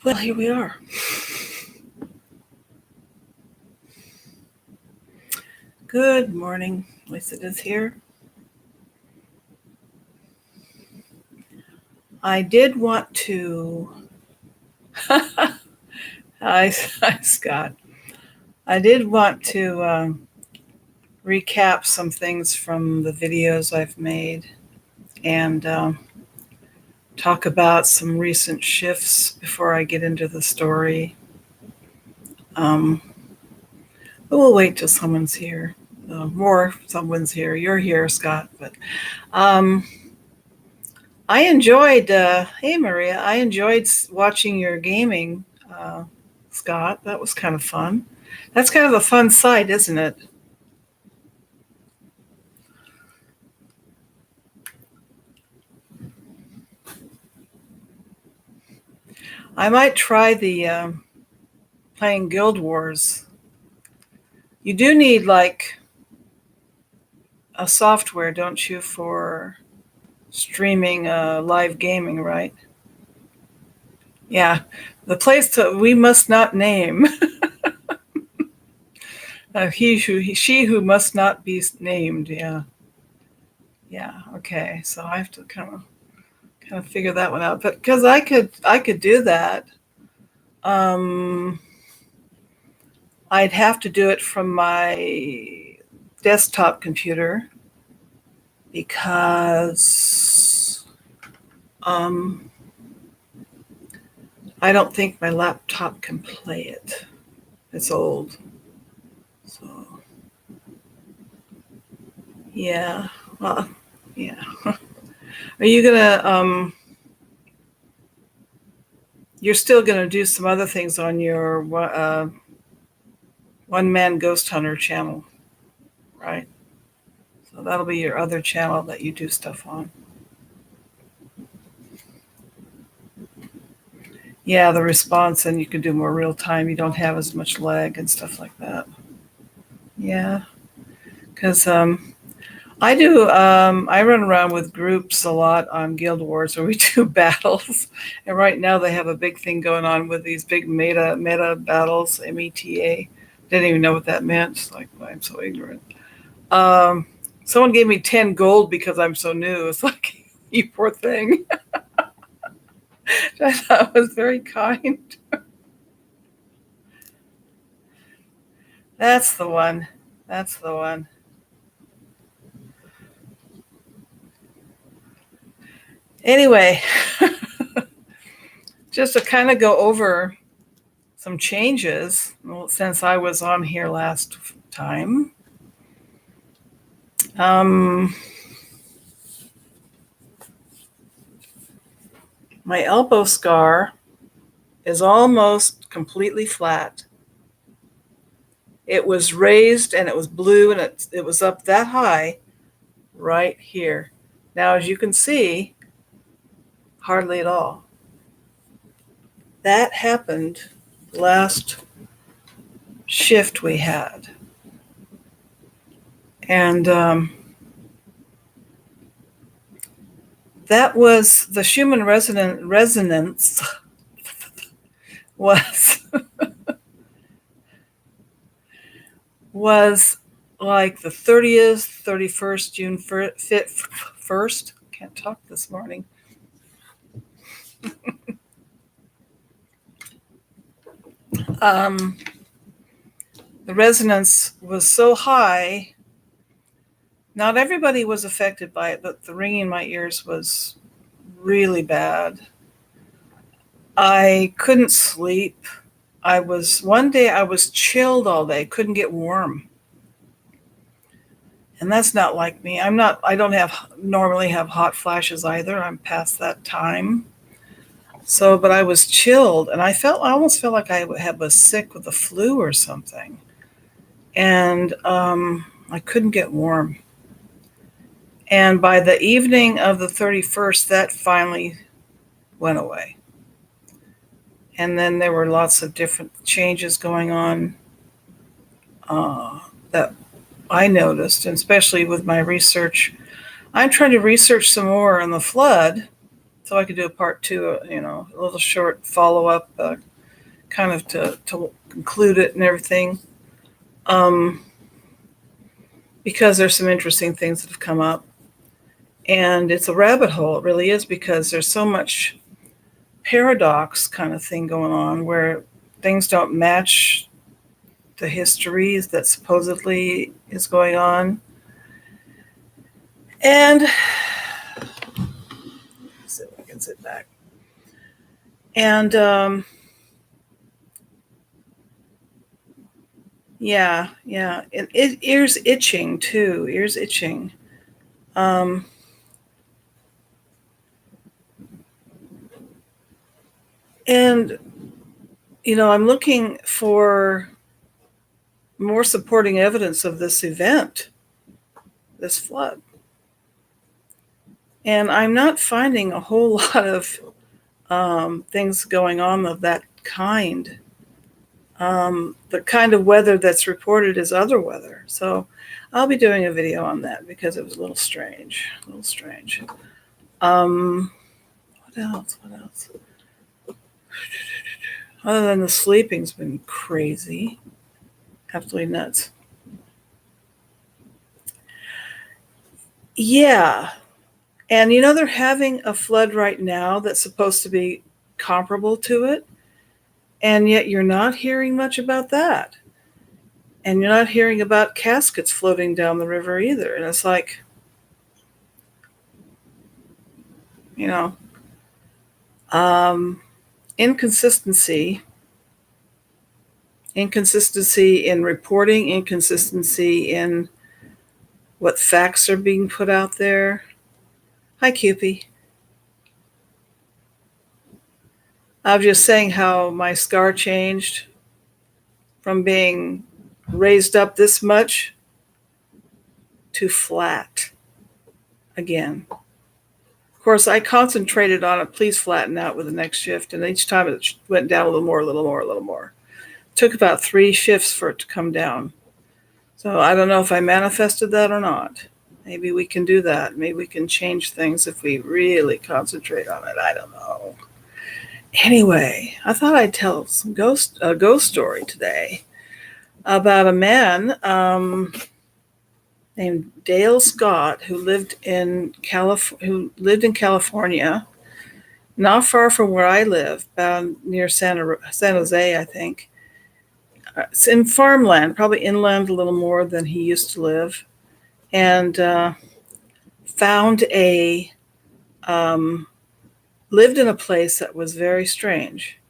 Well, here we are. Good morning. At least it is here. I did want to. Hi, Scott. I did want to recap some things from the videos I've made and talk about some recent shifts before I get into the story. But we'll wait till someone's here. Someone's here. You're here, Scott. But I enjoyed. Hey, Maria. I enjoyed watching your gaming, Scott. That was kind of fun. That's kind of a fun site, isn't it? I might try the playing Guild Wars. You do need like a software, don't you, for streaming live gaming, right? Yeah, the place we must not name. She who must not be named. Yeah, yeah. Okay, so I have to kind of figure that one out. But because I could do that. Um, I'd have to do it from my desktop computer because I don't think my laptop can play it. It's old. So, yeah. Well, yeah. Are you gonna? You're still gonna do some other things on your one man ghost hunter channel, right? So that'll be your other channel that you do stuff on. Yeah, the response, and you can do more real time. You don't have as much lag and stuff like that. Yeah, because I do. I run around with groups a lot on Guild Wars where we do battles, and right now they have a big thing going on with these big meta battles. META. Didn't even know what that meant. It's like, well, I'm so ignorant. Um, Someone gave me 10 gold because I'm so new. It's like, you poor thing. I thought was very kind. That's the one. That's the one. Anyway, just to kind of go over some changes since I was on here last time. My elbow scar is almost completely flat. It was raised and it was blue and it was up that high right here. Now, as you can see, hardly at all. That happened last shift we had. And that was the Schumann resonance was was like the 30th, 31st, June 1st. Can't talk this morning. The resonance was so high. Not everybody was affected by it, but the ringing in my ears was really bad. I couldn't sleep. One day I was chilled all day, couldn't get warm. And that's not like me. I don't normally have hot flashes either. I'm past that time. So, but I was chilled and I almost felt like I was sick with the flu or something. And I couldn't get warm. And by the evening of the 31st, that finally went away. And then there were lots of different changes going on that I noticed, and especially with my research. I'm trying to research some more on the flood so I could do a part two, a little short follow up, kind of to conclude it and everything. Um, because there's some interesting things that have come up. And it's a rabbit hole, it really is, because there's so much paradox kind of thing going on where things don't match the histories that supposedly is going on. And see if I can sit back. And yeah. And ears itching too. Ears itching. Um, and I'm looking for more supporting evidence of this event, this flood. And I'm not finding a whole lot of things going on of that kind. The kind of weather that's reported is other weather. So I'll be doing a video on that because it was a little strange. What else? Other than the sleeping's been crazy. Absolutely nuts. Yeah. And they're having a flood right now that's supposed to be comparable to it. And yet you're not hearing much about that. And you're not hearing about caskets floating down the river either. And it's like, inconsistency in reporting, inconsistency in what facts are being put out there. Hi, Cupie. I was just saying how my scar changed from being raised up this much to flat again. Of course, I concentrated on it. Please flatten out with the next shift. And each time it went down a little more. It took about 3 shifts for it to come down. So I don't know if I manifested that or not. Maybe we can do that. Maybe we can change things if we really concentrate on it. I don't know. Anyway, I thought I'd tell a ghost story today about a man named Dale Scott who lived in California, not far from where I live, about near San Jose, I think. It's in farmland, probably inland a little more than he used to live, and lived in a place that was very strange.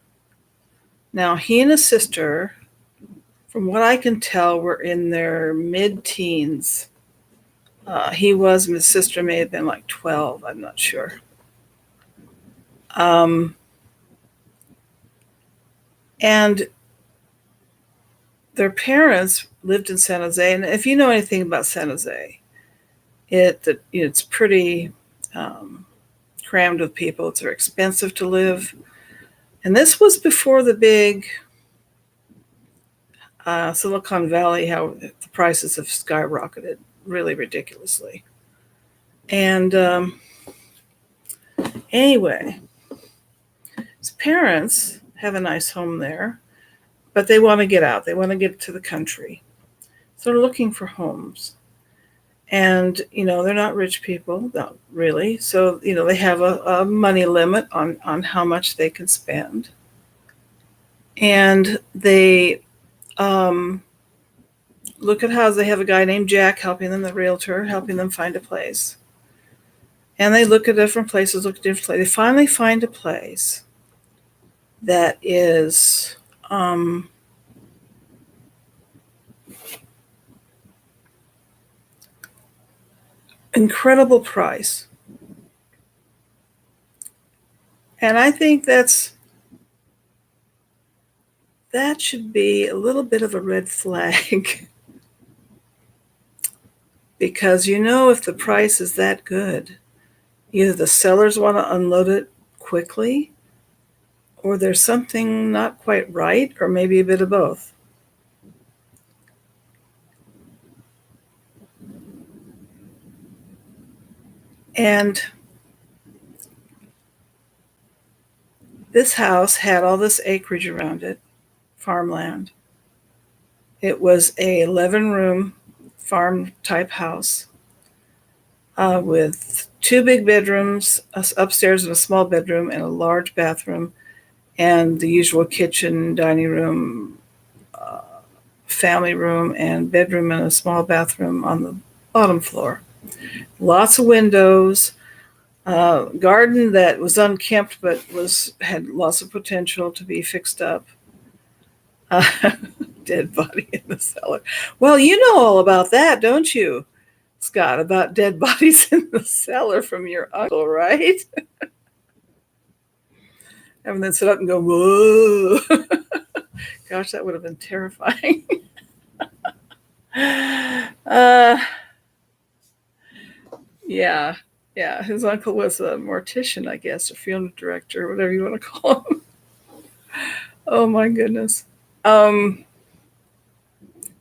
Now, he and his sister, from what I can tell, were in their mid-teens. He was, and his sister may have been like 12, I'm not sure. And their parents lived in San Jose. And if you know anything about San Jose, it's pretty crammed with people. It's very expensive to live. And this was before the big Silicon Valley, how the prices have skyrocketed really ridiculously. And anyway, his parents have a nice home there, but they want to get out. They want to get to the country. So they're looking for homes. And, they're not rich people, not really. So, they have a money limit on how much they can spend. And they look at houses. They have a guy named Jack helping them, the realtor, helping them find a place. And they look at different places, They finally find a place that is incredible price. And I think that should be a little bit of a red flag. Because if the price is that good, either the sellers want to unload it quickly, or there's something not quite right, or maybe a bit of both. And This house had all this acreage around it, farmland. It was a 11-room farm type house with 2 big bedrooms, upstairs and a small bedroom, and a large bathroom, and the usual kitchen, dining room, family room, and bedroom, and a small bathroom on the bottom floor. Lots of windows, garden that was unkempt but had lots of potential to be fixed up. Dead body in the cellar. Well, you know all about that, don't you, Scott? About dead bodies in the cellar from your uncle, right? Having them sit up and go, whoa. Gosh, that would have been terrifying. Yeah, yeah. His uncle was a mortician, I guess, a funeral director, whatever you want to call him. Oh my goodness.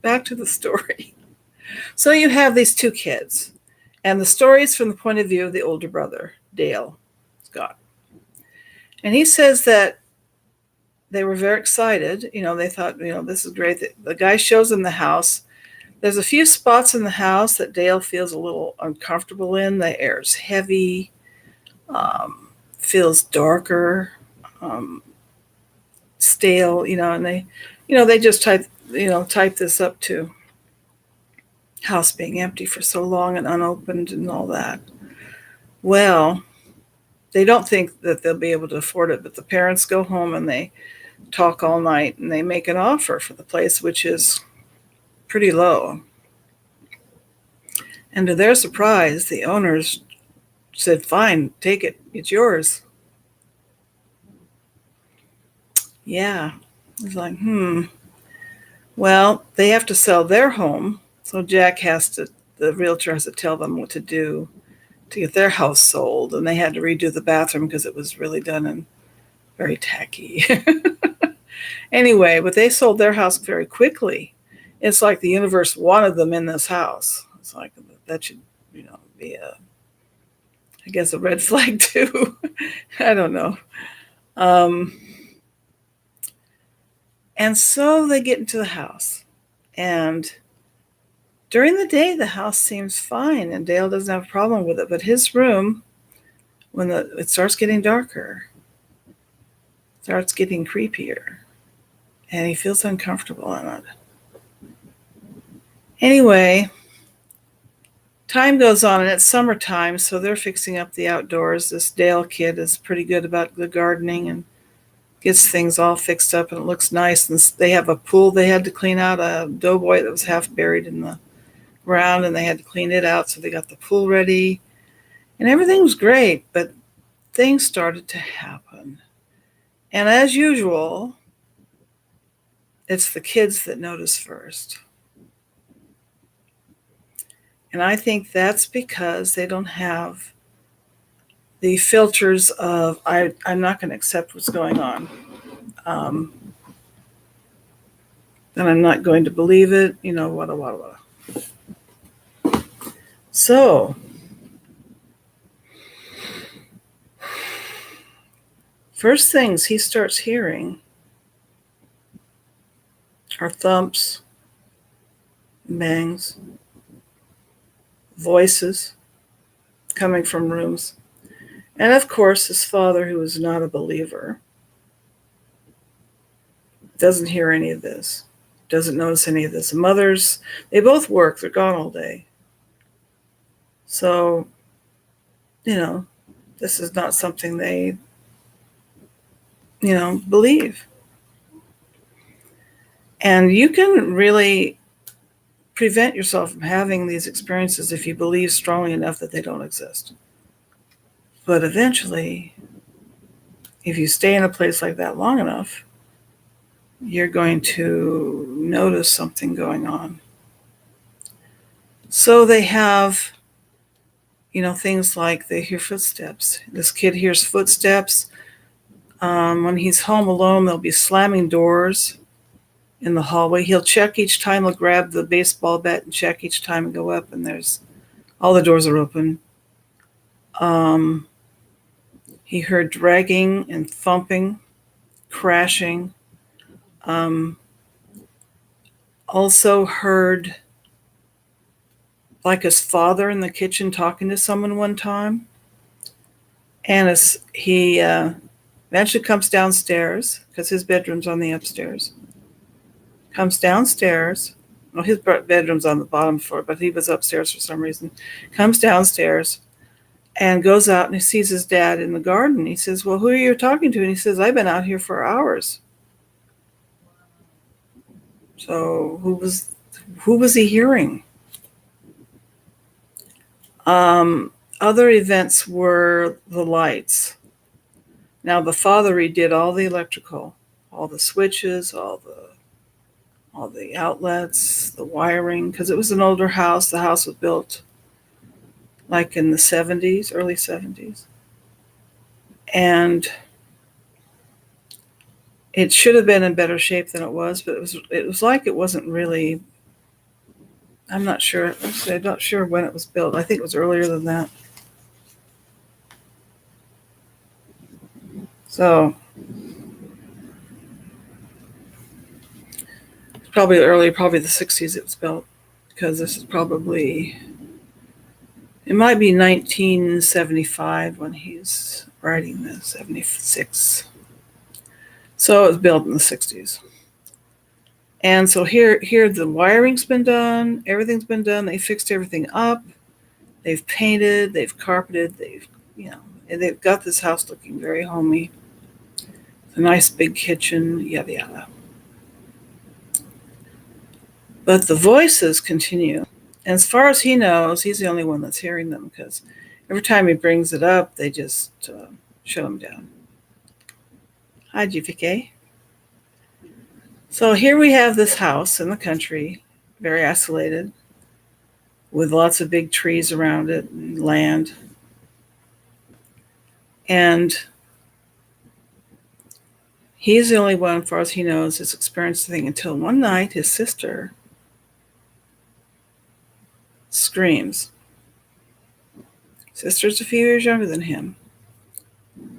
Back to the story. So you have these 2 kids, and the story is from the point of view of the older brother, Dale Scott. And he says that they were very excited. They thought, this is great. The guy shows them the house. There's a few spots in the house that Dale feels a little uncomfortable in. The air's heavy, feels darker, stale, and they just type this up to house being empty for so long and unopened and all that. Well, they don't think that they'll be able to afford it, but the parents go home and they talk all night and they make an offer for the place, which is pretty low. And to their surprise, the owners said, fine, take it, it's yours. Yeah. It's like, Well, they have to sell their home, so the realtor has to tell them what to do to get their house sold, and they had to redo the bathroom because it was really done in very tacky. Anyway, but they sold their house very quickly. It's like the universe wanted them in this house. It's like that should, be I guess a red flag too. I don't know. And so they get into the house, and during the day, the house seems fine, and Dale doesn't have a problem with it. But his room, when it starts getting darker, starts getting creepier, and he feels uncomfortable in it. Anyway, time goes on, and it's summertime, so they're fixing up the outdoors. This Dale kid is pretty good about the gardening and gets things all fixed up, and it looks nice. And they have a pool. They had to clean out a doughboy that was half buried in the ground, and they had to clean it out, so they got the pool ready. And everything was great, but things started to happen. And as usual, it's the kids that notice first. And I think that's because they don't have the filters of, I'm not going to accept what's going on. And I'm not going to believe it, wada. So, first things he starts hearing are thumps, bangs, voices coming from rooms. And of course, his father, who is not a believer, doesn't hear any of this, doesn't notice any of this. The mothers, they both work, they're gone all day. So, this is not something they, believe. And you can really prevent yourself from having these experiences if you believe strongly enough that they don't exist. But eventually, if you stay in a place like that long enough, you're going to notice something going on. So they have, things like they hear footsteps. This kid hears footsteps. When he's home alone, they'll be slamming doors in the hallway. He'll check each time. He'll grab the baseball bat and check each time and go up, and all the doors are open. He heard dragging and thumping, crashing. Um, Also heard like his father in the kitchen talking to someone one time. And as he eventually comes downstairs, because his bedroom's on the upstairs, comes downstairs. Well, his bedroom's on the bottom floor, but he was upstairs for some reason. Comes downstairs and goes out and he sees his dad in the garden. He says, "Well, who are you talking to?" And he says, "I've been out here for hours." So who was he hearing? Other events were the lights. Now the father redid all the electrical, all the switches, all the outlets, the wiring, because it was an older house. The house was built like in the 70s, early 70s. And it should have been in better shape than it was, but it was like it wasn't really. I'm not sure. I'm not sure when it was built. I think it was earlier than that. So probably early, probably the 60s it was built, because this is probably, it might be 1975 when he's writing this, 76. So it was built in the 60s. And so here the wiring's been done, everything's been done. They fixed everything up. They've painted, they've carpeted, and they've got this house looking very homey. A nice big kitchen, yada yada. But the voices continue. And as far as he knows, he's the only one that's hearing them, because every time he brings it up, they just shut him down. Hi, GPK. So here we have this house in the country, very isolated, with lots of big trees around it and land. And he's the only one, as far as he knows, that's experienced anything, until one night his sister screams. Sister's a few years younger than him.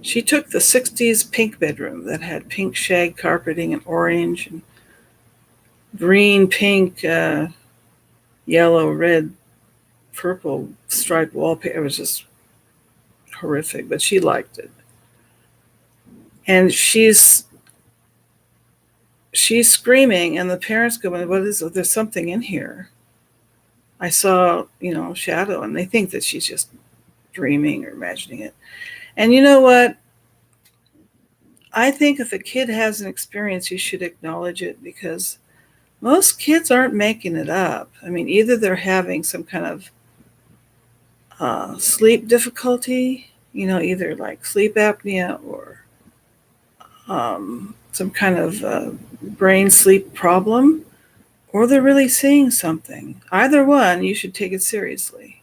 She took the 60s pink bedroom that had pink shag carpeting and orange and green, pink, yellow, red, purple striped wallpaper. It was just horrific, but she liked it. And she's screaming, and the parents go, "What is it? There's something in here. I saw, shadow," and they think that she's just dreaming or imagining it. And you know what? I think if a kid has an experience, you should acknowledge it, because most kids aren't making it up. I mean, either they're having some kind of sleep difficulty, either like sleep apnea or some kind of brain sleep problem, or they're really seeing something. Either one, you should take it seriously.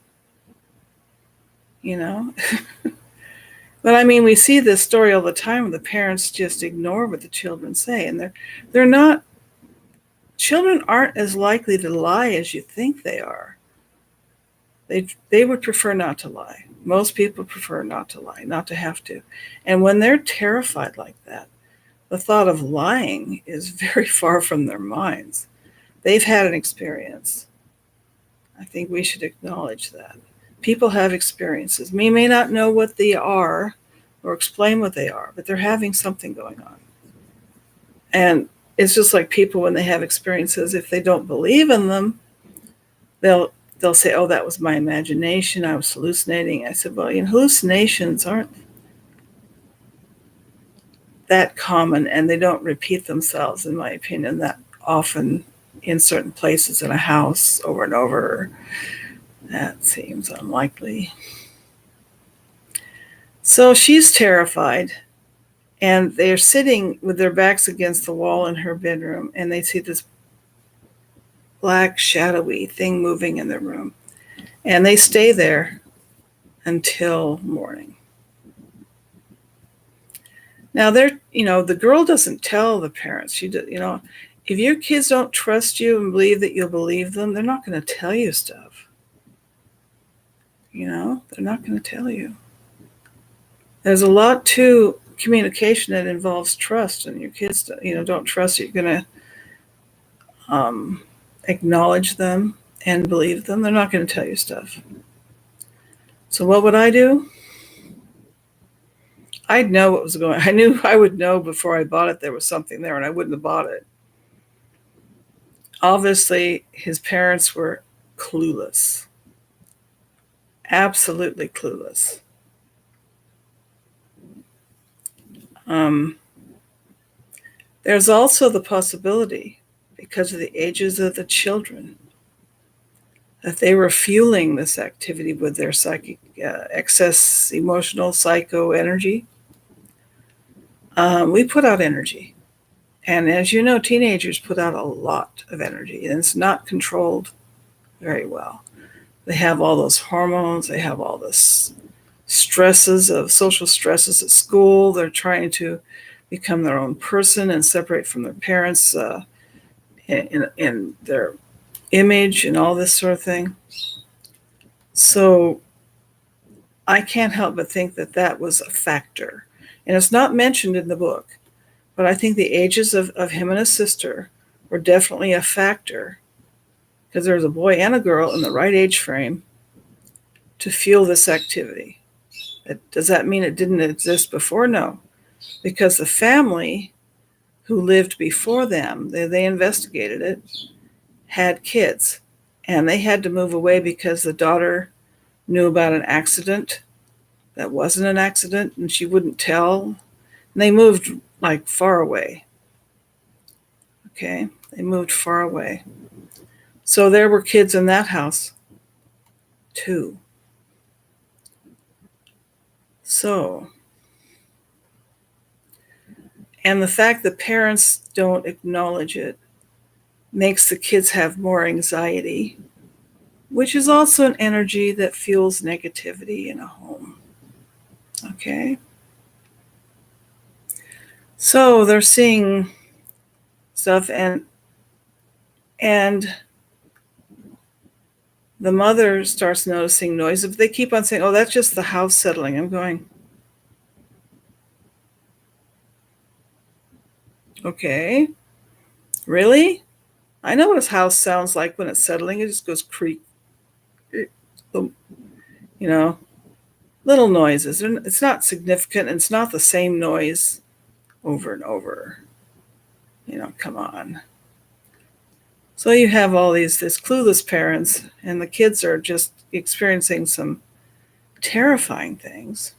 But I mean, we see this story all the time where the parents just ignore what the children say, and they're not. Children aren't as likely to lie as you think they are. They would prefer not to lie. Most people prefer not to lie, not to have to. And when they're terrified like that, the thought of lying is very far from their minds. They've had an experience. I think we should acknowledge that. People have experiences. We may not know what they are or explain what they are, but they're having something going on. And it's just like people, when they have experiences, if they don't believe in them, they'll say, "Oh, that was my imagination. I was hallucinating." I said, "Well, hallucinations aren't that common, and they don't repeat themselves, in my opinion, that often in certain places in a house over and over. That seems unlikely." So she's terrified, and they're sitting with their backs against the wall in her bedroom, and they see this black, shadowy thing moving in their room. And they stay there until morning. Now, the girl doesn't tell the parents. She does, if your kids don't trust you and believe that you'll believe them, they're not going to tell you stuff. They're not going to tell you. There's a lot to communication that involves trust, and your kids, don't trust that you're going to acknowledge them and believe them. They're not going to tell you stuff. So what would I do? I'd know what was going on. I knew I would know before I bought it there was something there, and I wouldn't have bought it. Obviously, his parents were clueless. Absolutely clueless. There's also the possibility, because of the ages of the children, that they were fueling this activity with their psychic excess emotional psycho energy. We put out energy. And as you know, teenagers put out a lot of energy, and it's not controlled very well. They have all those hormones. They have all this stresses of social stresses at school. They're trying to become their own person and separate from their parents in their image and all this sort of thing. So I can't help but think that that was a factor. And it's not mentioned in the book, but I think the ages of him and his sister were definitely a factor, because there was a boy and a girl in the right age frame to fuel this activity. Does that mean it didn't exist before? No, because the family who lived before them, they investigated it, had kids, and they had to move away because the daughter knew about an accident that wasn't an accident, and she wouldn't tell. And they moved like far away. Okay, they moved far away. So there were kids in that house too. So, and the fact that parents don't acknowledge it makes the kids have more anxiety, which is also an energy that fuels negativity in a home. Okay? So they're seeing stuff, and the mother starts noticing noises. They keep on saying, oh, that's just the house settling. I'm going, okay, really? I know what a house sounds like when it's settling. It just goes creak, little noises. It's not significant. It's not the same noise over and over. Come on. So you have all these clueless parents, and the kids are just experiencing some terrifying things.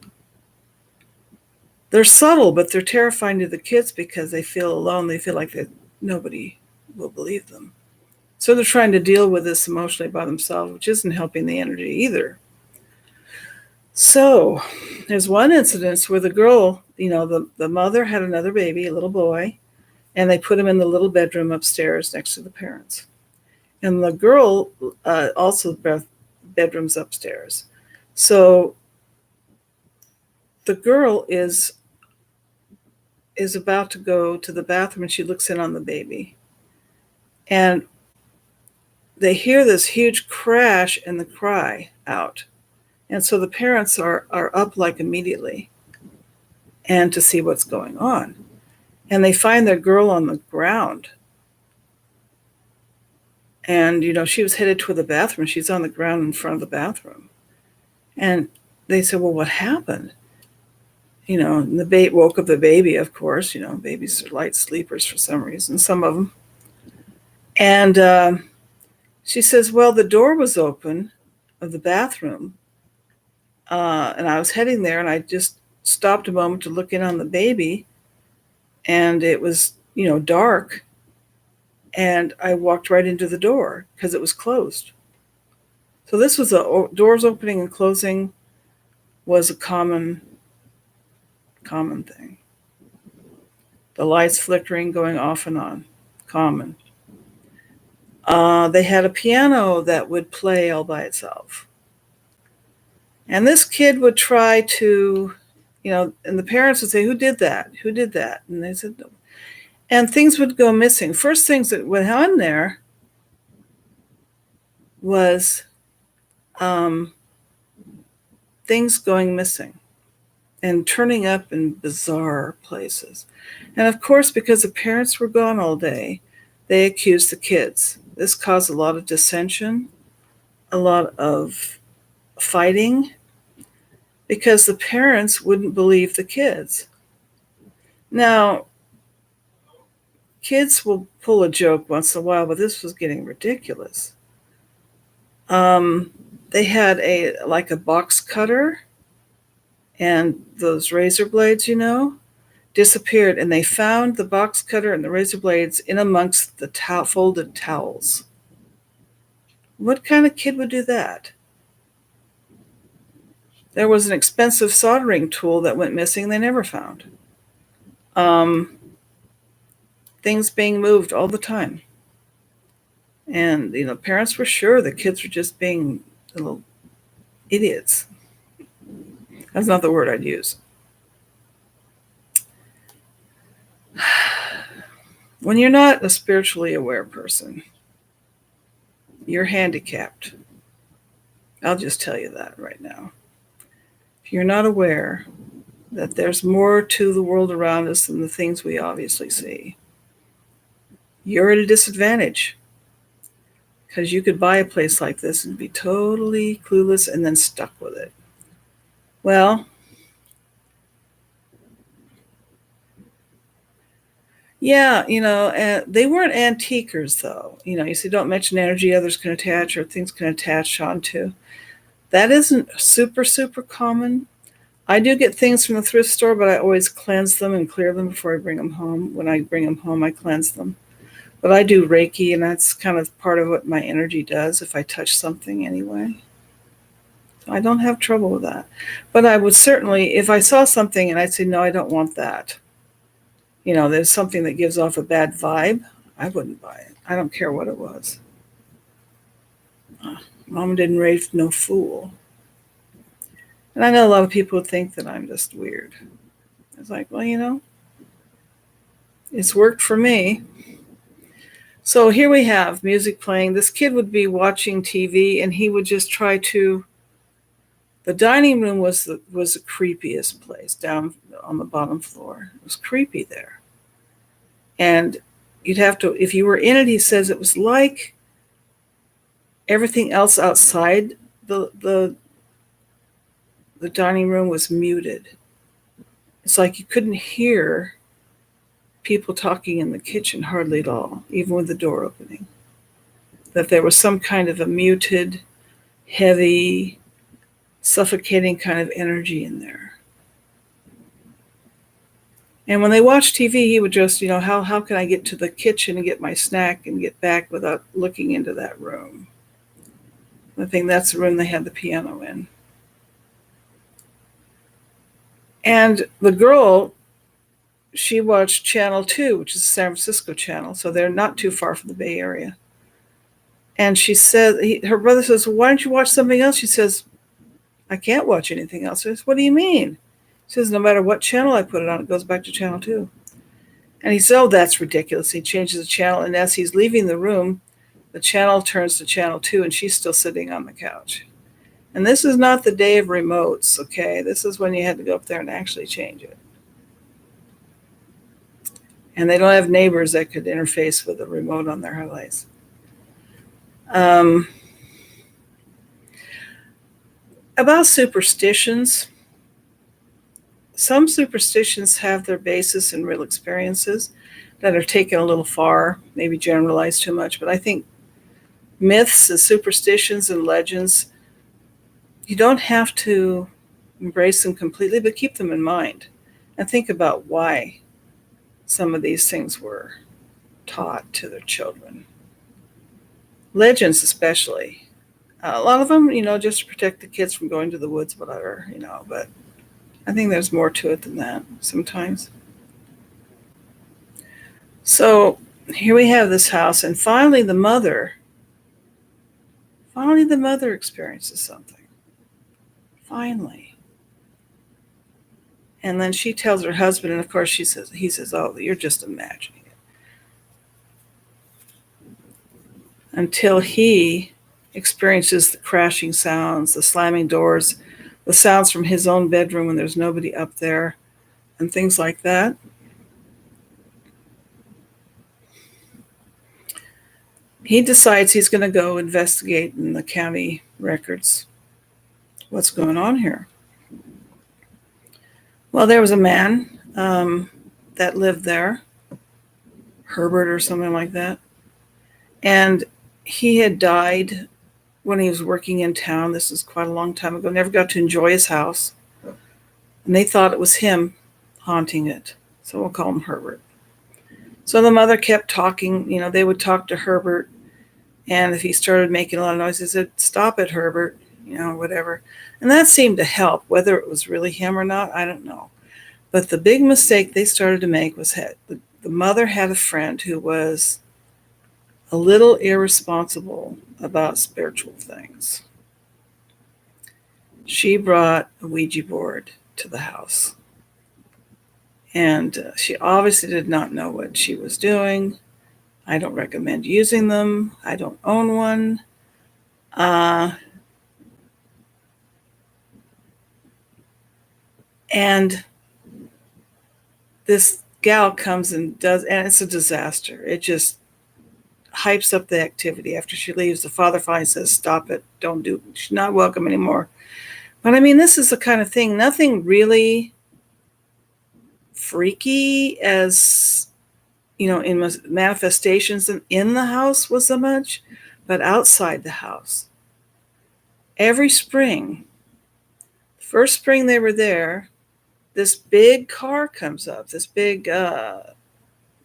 They're subtle, but they're terrifying to the kids because they feel alone. They feel like that nobody will believe them. So they're trying to deal with this emotionally by themselves, which isn't helping the energy either. So there's one incident where the girl, the mother had another baby, a little boy, and they put him in the little bedroom upstairs next to the parents. And the girl also bedrooms upstairs. So the girl is about to go to the bathroom, and she looks in on the baby. And they hear this huge crash and the cry out. And so the parents are up like immediately and to see what's going on. And they find their girl on the ground. And, she was headed toward the bathroom. She's on the ground in front of the bathroom. And they said, well, what happened? And the woke up the baby, of course. Babies are light sleepers for some reason, some of them. And she says, well, the door was open of the bathroom. And I was heading there, and I just stopped a moment to look in on the baby. And it was, dark. And I walked right into the door because it was closed. So this was doors opening and closing was a common thing. The lights flickering, going off and on, common. They had a piano that would play all by itself. And this kid would try to, and the parents would say, who did that? Who did that? And they said, no. And things would go missing. First things that went on there was things going missing. and turning up in bizarre places. And of course, because the parents were gone all day, they accused the kids. This caused a lot of dissension, a lot of fighting, because the parents wouldn't believe the kids. Now, kids will pull a joke once in a while, but this was getting ridiculous. Um, they had a box cutter, and those razor blades, disappeared, and they found the box cutter and the razor blades in amongst the folded towels. What kind of kid would do that? There was an expensive soldering tool that went missing, they never found. Um, Things being moved all the time. And, parents were sure the kids were just being little idiots. That's not the word I'd use. When you're not a spiritually aware person, you're handicapped. I'll just tell you that right now. If you're not aware that there's more to the world around us than the things we obviously see, you're at a disadvantage. Because you could buy a place like this and be totally clueless and then stuck with it. Well, yeah, they weren't antiquers, though. You see, don't mention energy others can attach or things can attach onto. That isn't super, super common. I do get things from the thrift store, but I always cleanse them and clear them before I bring them home. When I bring them home, I cleanse them. But I do Reiki, and that's kind of part of what my energy does if I touch something anyway. I don't have trouble with that. But I would certainly, if I saw something and I'd say, no, I don't want that. There's something that gives off a bad vibe, I wouldn't buy it. I don't care what it was. Mom didn't raise no fool. And I know a lot of people think that I'm just weird. It's like, well, it's worked for me. So here we have music playing. This kid would be watching TV and he would just try to. The dining room was the creepiest place down on the bottom floor. It was creepy there. And you'd have to, if you were in it, he says it was like everything else outside the dining room was muted. It's like you couldn't hear people talking in the kitchen hardly at all, even with the door opening. That there was some kind of a muted, heavy, suffocating kind of energy in there. And when they watched TV, he would just, how can I get to the kitchen and get my snack and get back without looking into that room? I think that's the room they had the piano in. And the girl, she watched Channel 2, which is a San Francisco channel, so they're not too far from the Bay Area. And she said, her brother says, well, why don't you watch something else? She says, I can't watch anything else. He says, what do you mean? He says, no matter what channel I put it on, it goes back to Channel 2. And he says, oh, that's ridiculous. He changes the channel, and as he's leaving the room, the channel turns to Channel 2, and she's still sitting on the couch. And this is not the day of remotes, okay? This is when you had to go up there and actually change it. And they don't have neighbors that could interface with the remote on their highlights. About superstitions, some superstitions have their basis in real experiences that are taken a little far, maybe generalized too much. But I think myths and superstitions and legends, you don't have to embrace them completely, but keep them in mind and think about why some of these things were taught to their children. Legends especially. A lot of them, just to protect the kids from going to the woods, whatever, but I think there's more to it than that sometimes. So here we have this house, and finally the mother experiences something. Finally. And then she tells her husband, and of course he says, oh, you're just imagining it. Until he experiences the crashing sounds, the slamming doors, the sounds from his own bedroom when there's nobody up there and things like that. He decides he's going to go investigate in the county records what's going on here. Well, there was a man that lived there, Herbert or something like that, and he had died when he was working in town. This is quite a long time ago. Never got to enjoy his house, and they thought it was him haunting it, so we'll call him Herbert. So the mother kept talking. They would talk to Herbert, and if he started making a lot of noise, they said, "Stop it, Herbert," whatever. And that seemed to help. Whether it was really him or not, I don't know. But the big mistake they started to make was the mother had a friend who was a little irresponsible about spiritual things. She brought a Ouija board to the house. And she obviously did not know what she was doing. I don't recommend using them. I don't own one. And this gal comes and and it's a disaster. It just hypes up the activity. After she leaves, the father finally says, "Stop it. Don't do it. She's not welcome anymore." But I mean, this is the kind of thing, nothing really freaky as, in manifestations in the house was so much, but outside the house. Every spring, first spring they were there, this big car comes up, this big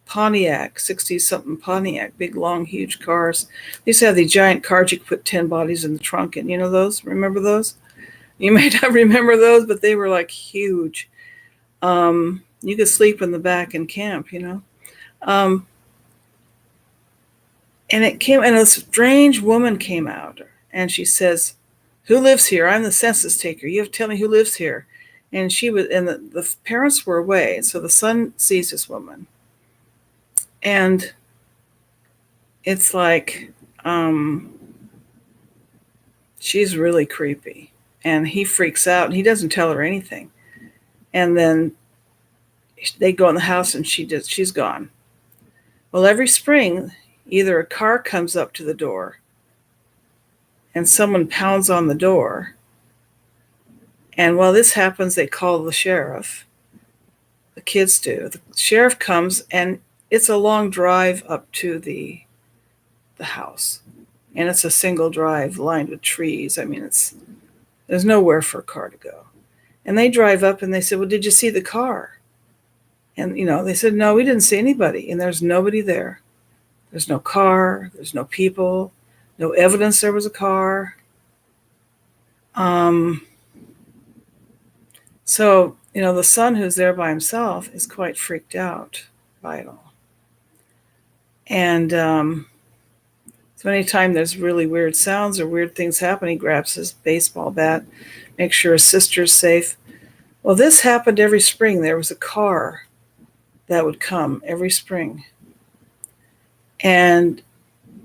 Pontiac, 60-something Pontiac, big, long, huge cars. They used to have these giant cars you could put 10 bodies in the trunk in. Those? Remember those? You may not remember those, but they were like huge. You could sleep in the back and camp, and a strange woman came out, and she says, "Who lives here? I'm the census taker. You have to tell me who lives here." And the parents were away, so the son sees this woman, and it's like, she's really creepy, and he freaks out, and he doesn't tell her anything, and then they go in the house, and she's gone. Well, every spring, either a car comes up to the door and someone pounds on the door. And while this happens, they call the sheriff. The kids do. The sheriff comes, and it's a long drive up to the house. And it's a single drive lined with trees. I mean, there's nowhere for a car to go. And they drive up, and they said, "Well, did you see the car?" And, they said, "No, we didn't see anybody." And there's nobody there. There's no car. There's no people. No evidence there was a car. So, the son who's there by himself is quite freaked out by it all. And so anytime there's really weird sounds or weird things happen, he grabs his baseball bat, makes sure his sister's safe. Well, this happened every spring. There was a car that would come every spring. And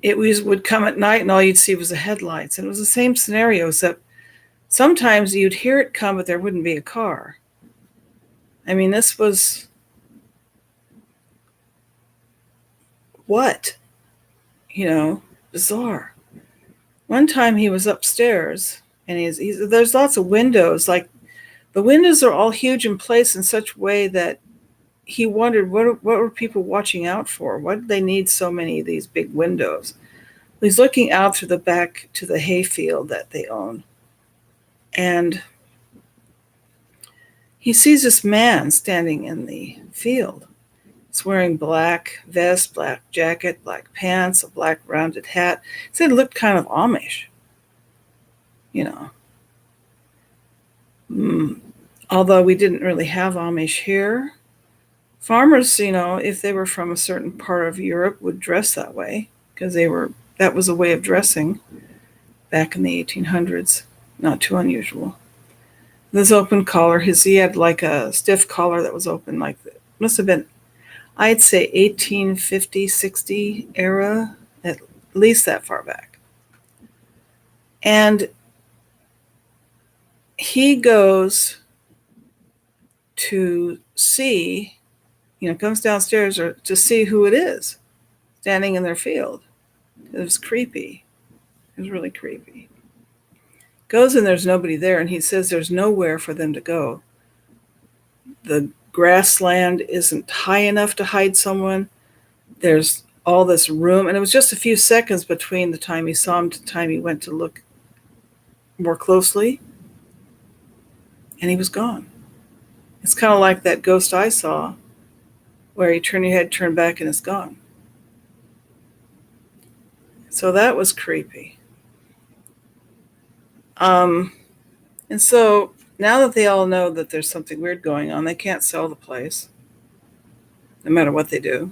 it would come at night, and all you'd see was the headlights. And it was the same scenario, except sometimes you'd hear it come, but there wouldn't be a car. I mean, this was what? Bizarre. One time he was upstairs, and there's lots of windows. Like, the windows are all huge and placed in such a way that he wondered, what were people watching out for? Why did they need so many of these big windows? He's looking out through the back to the hayfield that they own. And he sees this man standing in the field. He's wearing black vest, black jacket, black pants, a black rounded hat. He said it looked kind of Amish, Although we didn't really have Amish here. Farmers, if they were from a certain part of Europe, would dress that way because that was a way of dressing back in the 1800s. Not too unusual. This open collar, he had like a stiff collar that was open, like must have been, I'd say 1850, 60 era, at least that far back. And he goes to see, comes downstairs or to see who it is standing in their field. It was creepy. It was really creepy. Goes and there's nobody there, and he says there's nowhere for them to go. The grassland isn't high enough to hide someone. There's all this room, and it was just a few seconds between the time he saw him to the time he went to look more closely, and he was gone. It's kind of like that ghost I saw, where you turn your head, turn back, and it's gone. So that was creepy. And so now that they all know that there's something weird going on, they can't sell the place, no matter what they do.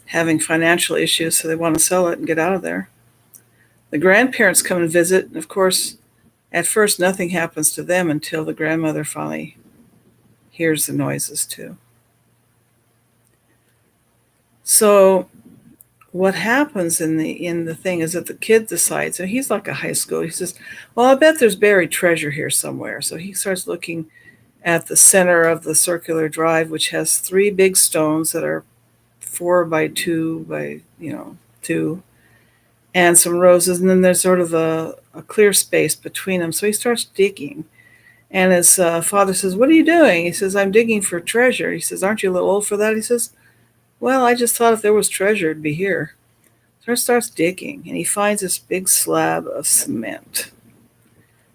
Having financial issues, so they want to sell it and get out of there. The grandparents come and visit, and of course, at first nothing happens to them until the grandmother finally hears the noises too. So what happens in the thing is that the kid decides, and he's like a high school, he says, well, I bet there's buried treasure here somewhere. So he starts looking at the center of the circular drive, which has 3 big stones that are 4 by 2 by 2, and some roses, and then there's sort of a clear space between them. So he starts digging, and his father says, what are you doing? He says, I'm digging for treasure. He says, aren't you a little old for that? He says, well, I just thought if there was treasure, it'd be here. So he starts digging, and he finds this big slab of cement.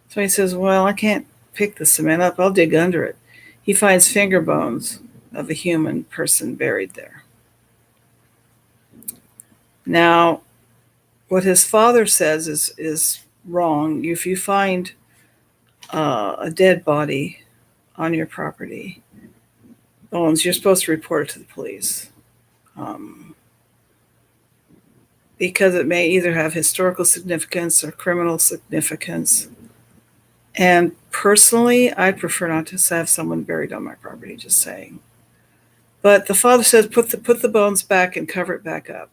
So he says, well, I can't pick the cement up. I'll dig under it. He finds finger bones of a human person buried there. Now, what his father says is wrong. If you find a dead body on your property, bones, you're supposed to report it to the police. Because it may either have historical significance or criminal significance. And personally, I prefer not to have someone buried on my property, just saying. But the father says, put the bones back and cover it back up.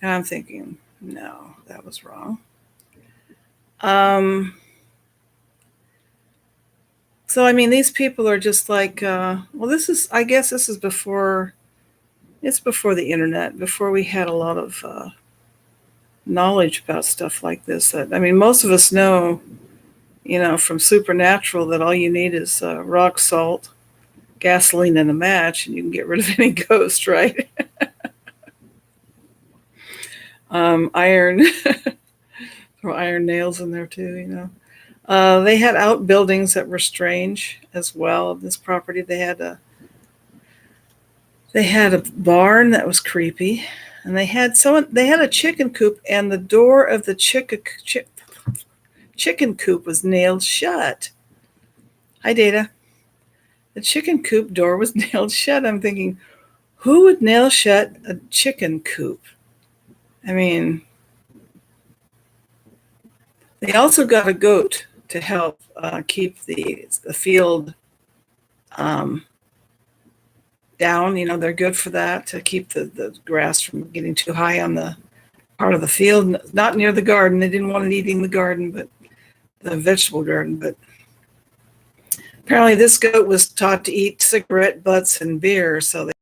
And I'm thinking, no, that was wrong. So, I mean, these people are just like, I guess this is before the internet, before we had a lot of knowledge about stuff like this. Most of us know, from Supernatural that all you need is rock salt, gasoline, and a match, and you can get rid of any ghost, right? Iron, throw iron nails in there too, They had outbuildings that were strange as well. This property, they had a barn that was creepy, and they had a chicken coop, and the door of the chicken coop was nailed shut. Hi, Data. The chicken coop door was nailed shut. I'm thinking, who would nail shut a chicken coop? They also got a goat to help keep the field down. They're good for that, to keep the grass from getting too high on the part of the field, not near the garden. They didn't want it eating the garden, but the vegetable garden. But apparently this goat was taught to eat cigarette butts and beer, so they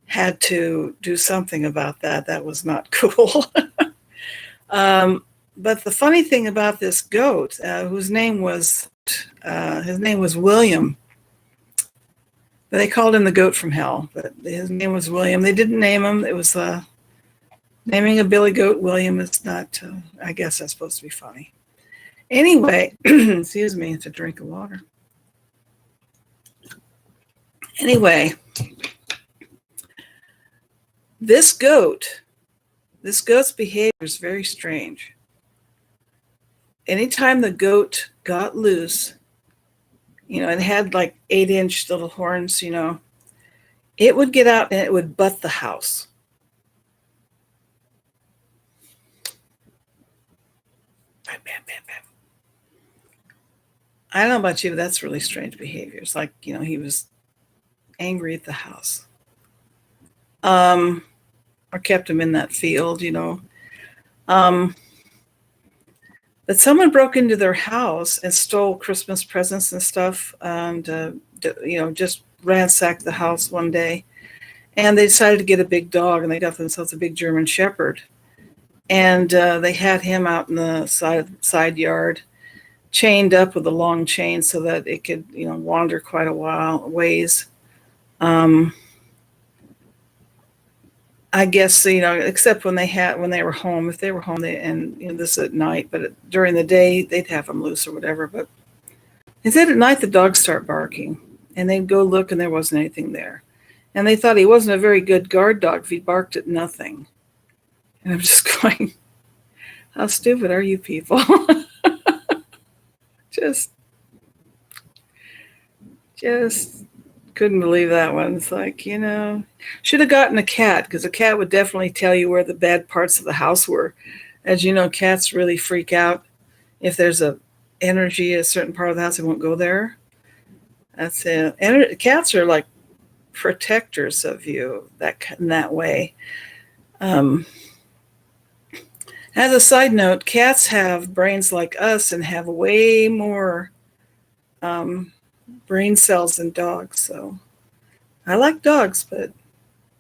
had to do something about that. That was not cool. But the funny thing about this goat, his name was William. But they called him the goat from hell, but his name was William. They didn't name him. It was naming a billy goat William is not, I guess that's supposed to be funny. Anyway, excuse me, it's a drink of water. Anyway, this goat's behavior is very strange. Anytime the goat got loose, it had like 8-inch little horns, it would get out and it would butt the house. Bam, bam, bam, bam. I don't know about you, but that's really strange behavior. It's like, he was angry at the house. Or kept him in that field, But someone broke into their house and stole Christmas presents and stuff, and just ransacked the house one day. And they decided to get a big dog, and they got themselves a big German Shepherd. And they had him out in the side yard, chained up with a long chain so that it could, wander quite a ways. I guess, except when they were home. If they were home, this at night, but during the day they'd have them loose or whatever. But instead at night the dogs start barking, and they'd go look, and there wasn't anything there. And they thought he wasn't a very good guard dog if he barked at nothing. And I'm just going, how stupid are you people? just couldn't believe that one. It's like, should have gotten a cat, because a cat would definitely tell you where the bad parts of the house were. As you know, cats really freak out. If there's a energy in a certain part of the house, they won't go there. That's it. And cats are like protectors of you in that way. As a side note, cats have brains like us and have way more brain cells than dogs. So I like dogs, but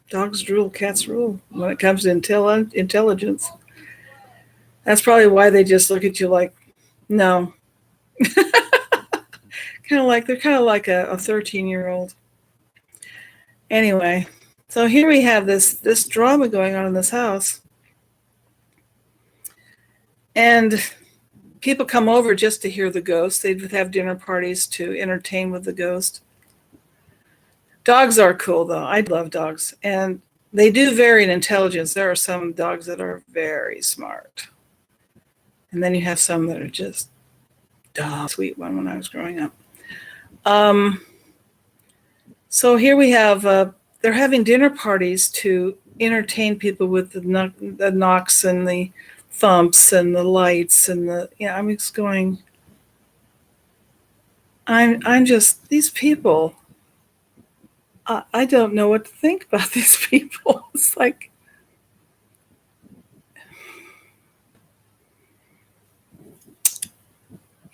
dogs rule, cats rule when it comes to intelligence. That's probably why they just look at you like, no. They're kind of like a 13-year-old. Anyway, so here we have this drama going on in this house. And people come over just to hear the ghost. They'd have dinner parties to entertain with the ghost. Dogs are cool, though. I love dogs. And they do vary in intelligence. There are some dogs that are very smart. And then you have some that are just sweet one when I was growing up. So here we have, they're having dinner parties to entertain people with the knocks and the thumps and the lights and I'm just going, I'm just, these people, I don't know what to think about these people. It's like,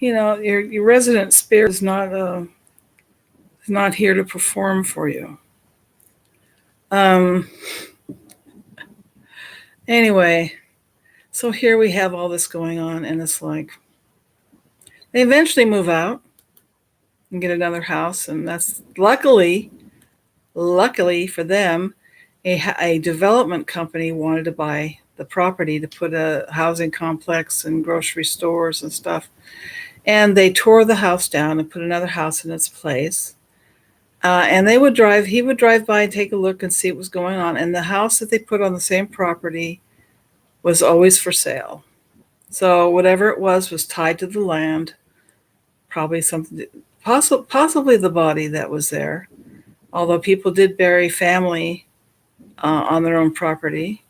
your resident spirit is not here to perform for you. Anyway, so here we have all this going on, and it's like they eventually move out and get another house, and that's luckily for them, a development company wanted to buy the property to put a housing complex and grocery stores and stuff. And they tore the house down and put another house in its place. And he would drive by and take a look and see what was going on. And the house that they put on the same property was always for sale. So whatever it was tied to the land, probably something, possibly the body that was there. Although people did bury family on their own property.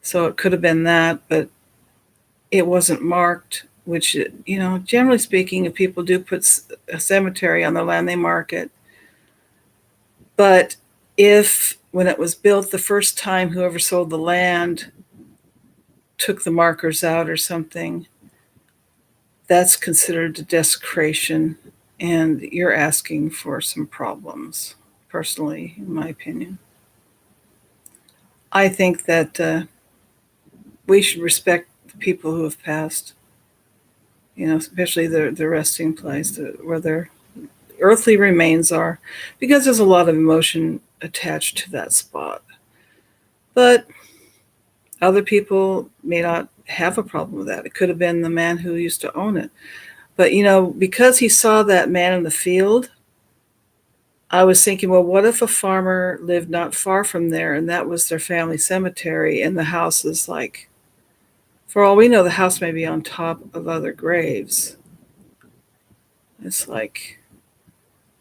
So it could have been that, but it wasn't marked, which, generally speaking, if people do put a cemetery on their land, they mark it. But if, when it was built the first time, whoever sold the land took the markers out or something, that's considered a desecration, and you're asking for some problems, personally, in my opinion. I think that we should respect the people who have passed, especially the resting place, where their earthly remains are, because there's a lot of emotion attached to that spot. But other people may not have a problem with that. It could have been the man who used to own it. But, because he saw that man in the field, I was thinking, well, what if a farmer lived not far from there and that was their family cemetery, and the house is like, for all we know, the house may be on top of other graves. It's like,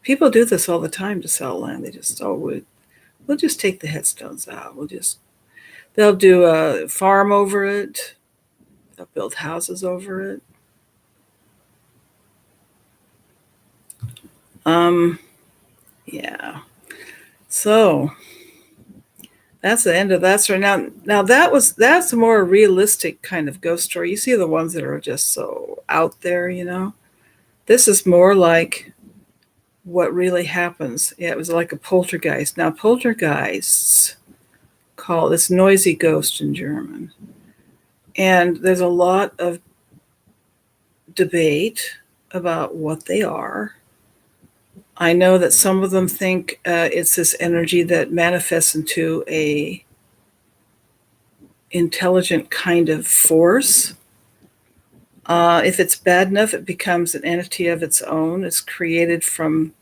people do this all the time to sell land. They just, we'll just take the headstones out. They'll do a farm over it. They'll build houses over it. Yeah. So That's the end of that story. Now that's a more realistic kind of ghost story. You see the ones that are just so out there, you know. This is more like what really happens. Yeah, it was like a poltergeist. Now poltergeists call this noisy ghost in German, and there's a lot of debate about what they are. I know that some of them think it's this energy that manifests into a intelligent kind of force. If it's bad enough, it becomes an entity of its own. It's created from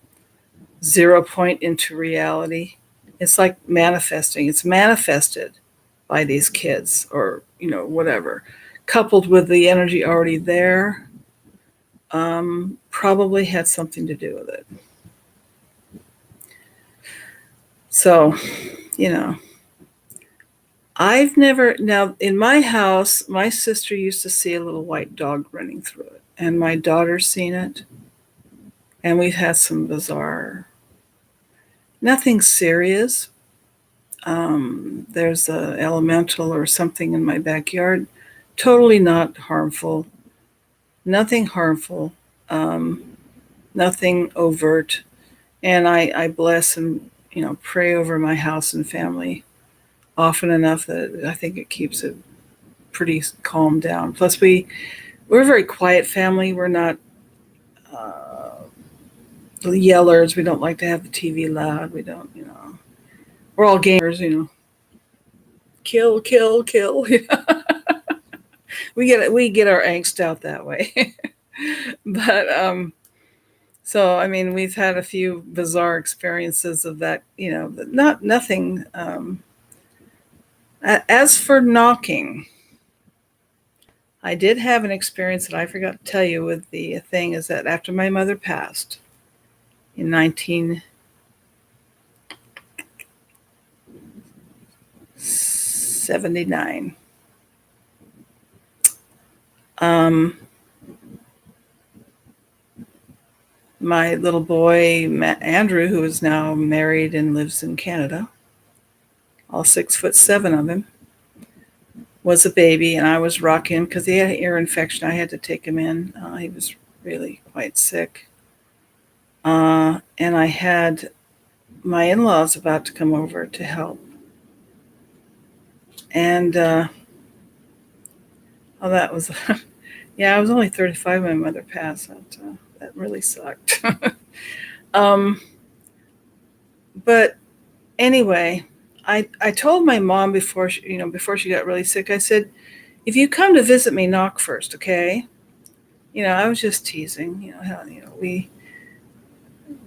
0 point into reality. It's like manifesting. It's manifested by these kids, or whatever, coupled with the energy already there. Probably had something to do with it. So, you know, I've never, now in my house, my sister used to see a little white dog running through it, and my daughter's seen it, and we've had some bizarre, nothing serious. There's a elemental or something in my backyard, totally not harmful, nothing harmful, nothing overt, and I bless and pray over my house and family often enough that I think it keeps it pretty calmed down. Plus, we're a very quiet family. We're not the yellers. We don't like to have the TV loud. We don't, we're all gamers, kill, kill, kill. We get our angst out that way. But so I mean, we've had a few bizarre experiences of that. Not nothing. As for knocking, I did have an experience that I forgot to tell you with the thing, is that after my mother passed in 1979, my little boy, Andrew, who is now married and lives in Canada, all 6'7" of him, was a baby, and I was rocking him because he had an ear infection. I had to take him in. He was really quite sick. And I had my in-laws about to come over to help. And that was, yeah, I was only 35 when my mother passed. That really sucked. But anyway, I told my mom before she got really sick, I said, if you come to visit me, knock first, okay? I was just teasing, how,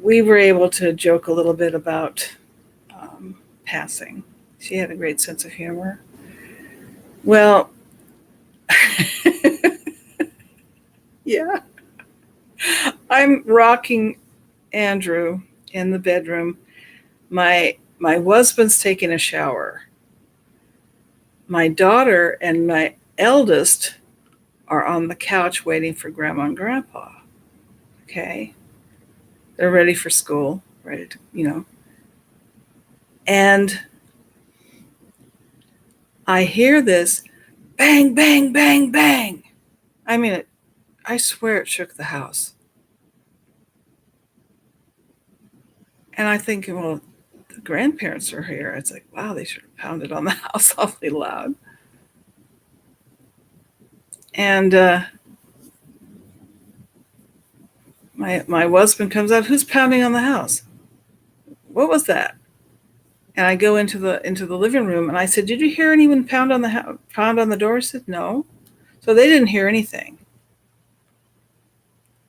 we were able to joke a little bit about passing. She had a great sense of humor. Well, yeah, I'm rocking Andrew in the bedroom. My husband's taking a shower. My daughter and my eldest are on the couch waiting for grandma and grandpa. Okay. They're ready for school, ready to, And I hear this bang, bang, bang, bang. I mean, I swear it shook the house. And I think, well, the grandparents are here. It's like, wow, they should have pounded on the house awfully loud. And my husband comes out. Who's pounding on the house? What was that? And I go into the living room, and I said, "Did you hear anyone pound on the door?" He said, "No." So they didn't hear anything.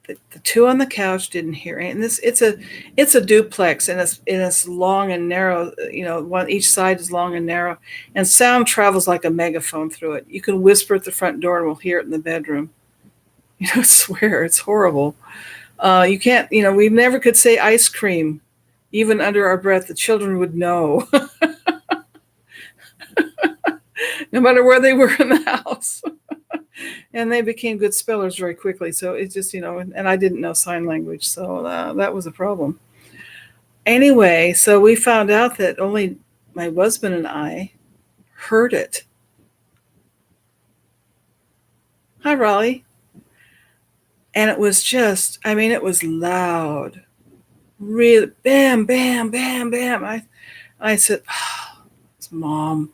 The two on the couch didn't hear it. And it's a duplex, and it's long and narrow. Each side is long and narrow, and sound travels like a megaphone through it. You can whisper at the front door, and we'll hear it in the bedroom. I swear it's horrible. You can't. We never could say ice cream, even under our breath. The children would know, no matter where they were in the house. And they became good spellers very quickly. So it's just, and I didn't know sign language. So that was a problem. Anyway, so we found out that only my husband and I heard it. Hi, Raleigh. And it was just, I mean, it was loud. Really, bam, bam, bam, bam. I said, oh, it's Mom.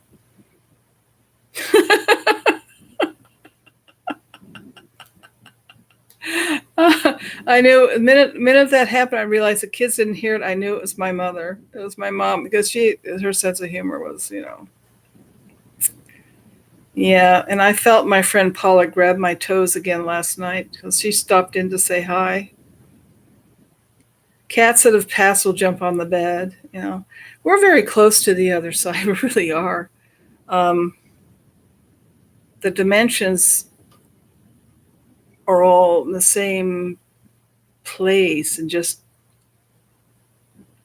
I knew the minute that happened, I realized the kids didn't hear it. I knew it was my mother. It was my mom because her sense of humor was, yeah. And I felt my friend Paula grab my toes again last night because she stopped in to say hi. Cats that have passed will jump on the bed. We're very close to the other side. We really are. Um, the dimensions are all in the same place and just,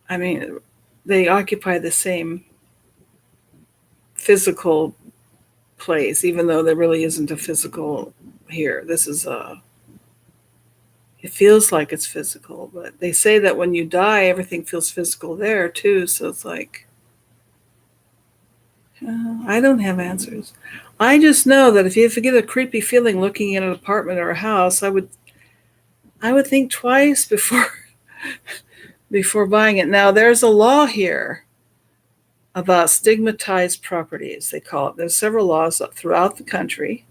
I mean, they occupy the same physical place, even though there really isn't a physical here. It feels like it's physical, but they say that when you die, everything feels physical there too. So it's like, I don't have answers. I just know that if you get a creepy feeling looking at an apartment or a house, I would think twice before buying it. Now there's a law here about stigmatized properties, they call it. There's several laws throughout the country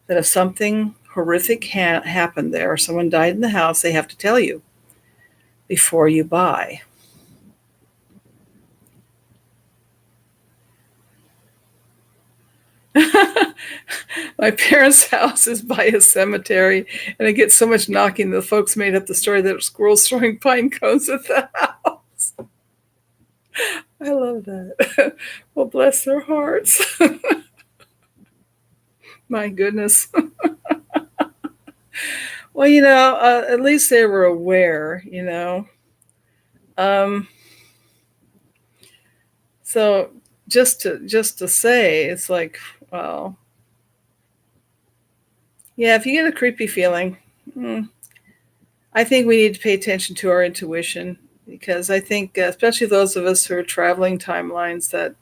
that if something horrific happened there or someone died in the house, they have to tell you before you buy. My parents' house is by a cemetery, and I get so much knocking the folks made up the story that squirrels throwing pine cones at the house. I love that. Well, bless their hearts. My goodness. Well, at least they were aware. Um, so just to say, it's like, well, yeah, if you get a creepy feeling, I think we need to pay attention to our intuition because I think, especially those of us who are traveling timelines, that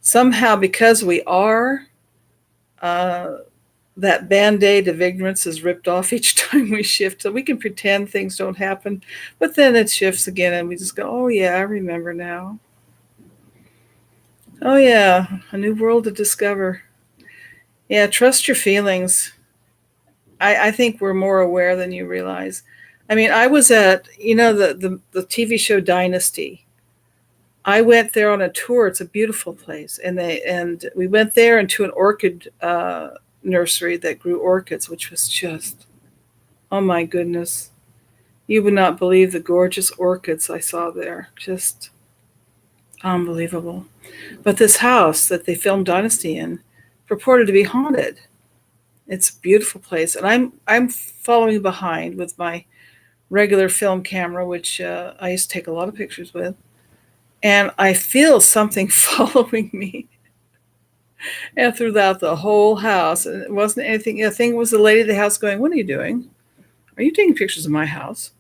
somehow because we are, uh, that band-aid of ignorance is ripped off each time we shift. So we can pretend things don't happen, but then it shifts again and we just go, oh yeah, I remember now. Oh yeah, a new world to discover. Yeah, trust your feelings. I think we're more aware than you realize. I mean, I was at, the TV show Dynasty. I went there on a tour. It's a beautiful place. And we went there into an orchid nursery that grew orchids, which was just, oh my goodness. You would not believe the gorgeous orchids I saw there. Just unbelievable. But this house that they filmed Dynasty in purported to be haunted. It's a beautiful place, and I'm following behind with my regular film camera, which I used to take a lot of pictures with, and I feel something following me and throughout the whole house. And it wasn't anything. I think it was the lady of the house going, "What are you doing? Are you taking pictures of my house?"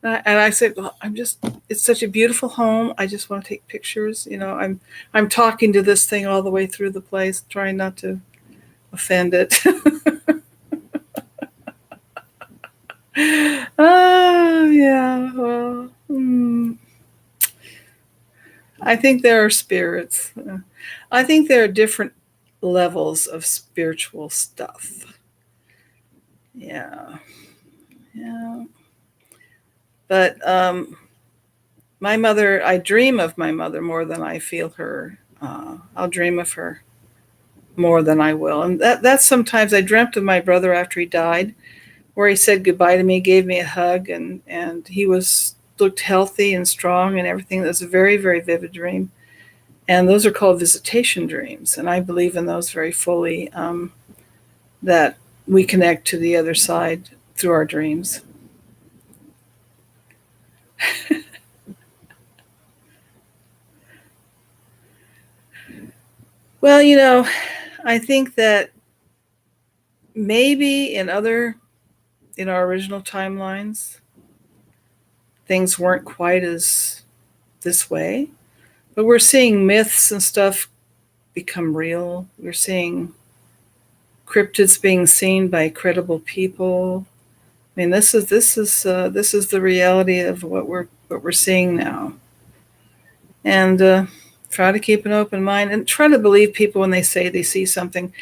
And I said, "Well, I'm just. It's such a beautiful home. I just want to take pictures. I'm talking to this thing all the way through the place, trying not to offend it." Oh, yeah. Well, I think there are spirits. I think there are different levels of spiritual stuff. Yeah. Yeah. But my mother, I dream of my mother more than I feel her. I'll dream of her more than I will. And that's sometimes I dreamt of my brother after he died, where he said goodbye to me, gave me a hug, and he looked healthy and strong and everything. That was a very, very vivid dream. And those are called visitation dreams. And I believe in those very fully, that we connect to the other side through our dreams. Well, I think that maybe in our original timelines, things weren't quite as this way. But we're seeing myths and stuff become real. We're seeing cryptids being seen by credible people. I mean, this is the reality of what we're seeing now. And try to keep an open mind and try to believe people when they say they see something.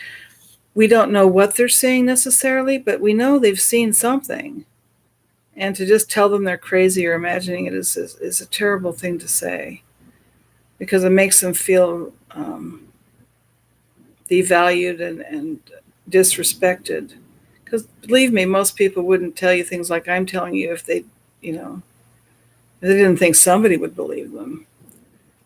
We don't know what they're seeing necessarily, but we know they've seen something. And to just tell them they're crazy or imagining it is a terrible thing to say, because it makes them feel devalued and disrespected. Because believe me, most people wouldn't tell you things like I'm telling you if they, you know, if they didn't think somebody would believe them.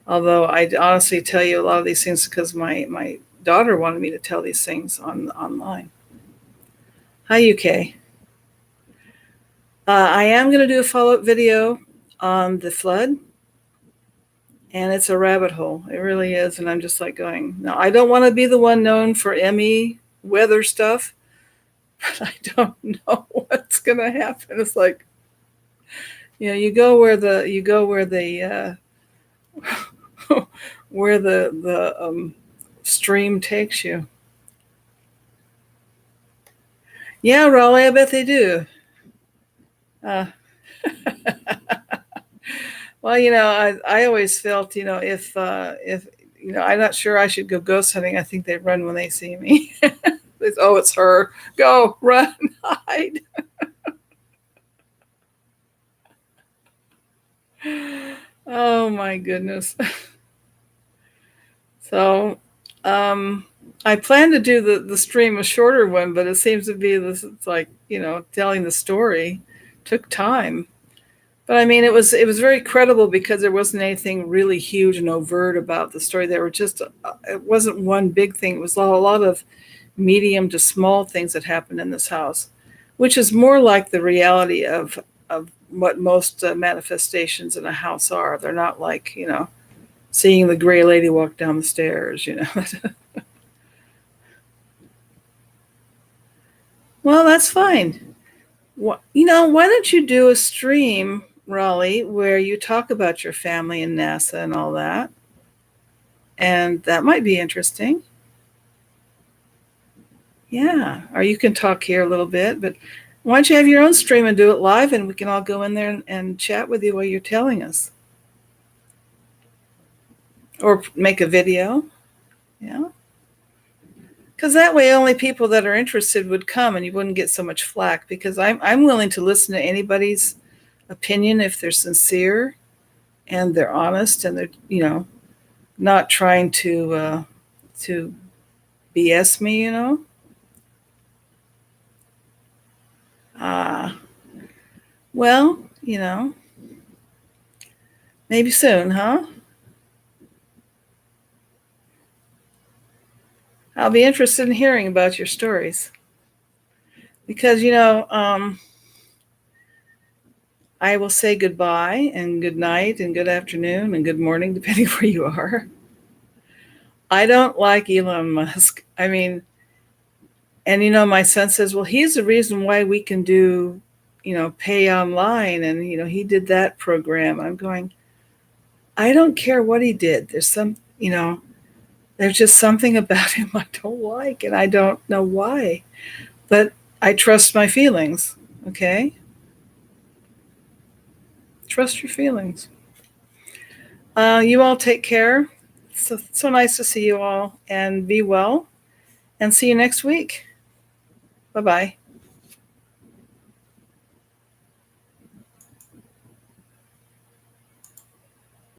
Although I honestly tell you a lot of these things because my daughter wanted me to tell these things online. Hi, UK. I am going to do a follow-up video on the flood, and it's a rabbit hole. It really is, and I'm just like going, no, I don't want to be the one known for ME weather stuff, but I don't know what's going to happen. It's like, you go where the where the stream takes you. Yeah, Raleigh, I bet they do. Uh, well, I always felt, if I'm not sure I should go ghost hunting. I think they run when they see me. Oh, it's her. Go, run, hide. Oh my goodness. So, I plan to do the stream a shorter one, but it seems to be this. It's like telling the story took time. But I mean, it was very credible because there wasn't anything really huge and overt about the story. There were just it wasn't one big thing. It was a lot of medium to small things that happened in this house, which is more like the reality of what most manifestations in a house are. They're not like seeing the gray lady walk down the stairs. Well, that's fine. Why don't you do a stream, Raleigh, where you talk about your family and NASA and all that? And that might be interesting. Yeah. Or you can talk here a little bit, but why don't you have your own stream and do it live, and we can all go in there and chat with you while you're telling us? Or make a video. Yeah. Because that way only people that are interested would come and you wouldn't get so much flack, because I'm willing to listen to anybody's opinion if they're sincere and they're honest and they're not trying to BS me. Well, maybe soon, huh? I'll be interested in hearing about your stories, because I will say goodbye and good night and good afternoon and good morning, depending where you are. I don't like Elon Musk. I mean, and my son says, well, he's the reason why we can do, pay online. And, he did that program. I'm going, I don't care what he did. There's just something about him I don't like, and I don't know why. But I trust my feelings, okay? Trust your feelings. You all take care. So nice to see you all, and be well, and see you next week. Bye-bye.